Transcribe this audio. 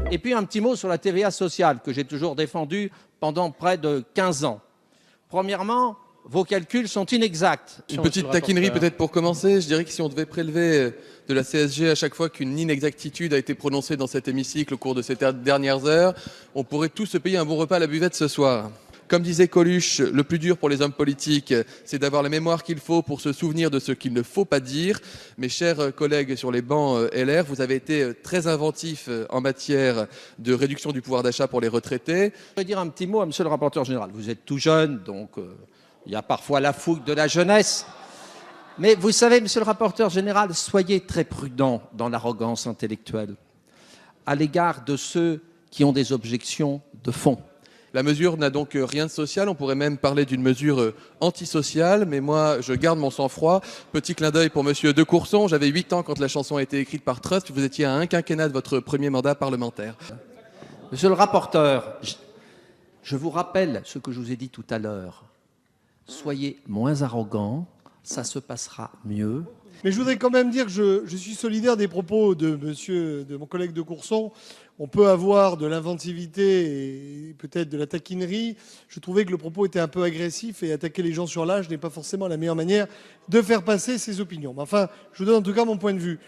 Et puis un petit mot sur la TVA sociale que j'ai toujours défendue pendant près de 15 ans. Premièrement, vos calculs sont inexacts. Une petite taquinerie peut-être pour commencer. Je dirais que si on devait prélever de la CSG à chaque fois qu'une inexactitude a été prononcée dans cet hémicycle au cours de ces dernières heures, on pourrait tous se payer un bon repas à la buvette ce soir. Comme disait Coluche, le plus dur pour les hommes politiques, c'est d'avoir la mémoire qu'il faut pour se souvenir de ce qu'il ne faut pas dire. Mes chers collègues sur les bancs LR, vous avez été très inventifs en matière de réduction du pouvoir d'achat pour les retraités. Je vais dire un petit mot à monsieur le rapporteur général. Vous êtes tout jeune, donc il y a parfois la fougue de la jeunesse. Mais vous savez, monsieur le rapporteur général, soyez très prudent dans l'arrogance intellectuelle à l'égard de ceux qui ont des objections de fond. La mesure n'a donc rien de social, on pourrait même parler d'une mesure antisociale, mais moi je garde mon sang-froid. Petit clin d'œil pour monsieur De Courson, j'avais 8 ans quand la chanson a été écrite par Trust, vous étiez à un quinquennat de votre premier mandat parlementaire. Monsieur le rapporteur, je vous rappelle ce que je vous ai dit tout à l'heure. Soyez moins arrogant, ça se passera mieux. Mais je voudrais quand même dire que je suis solidaire des propos de mon collègue De Courson. On peut avoir de l'inventivité et peut-être de la taquinerie. Je trouvais que le propos était un peu agressif et attaquer les gens sur l'âge n'est pas forcément la meilleure manière de faire passer ses opinions. Mais enfin, je vous donne en tout cas mon point de vue.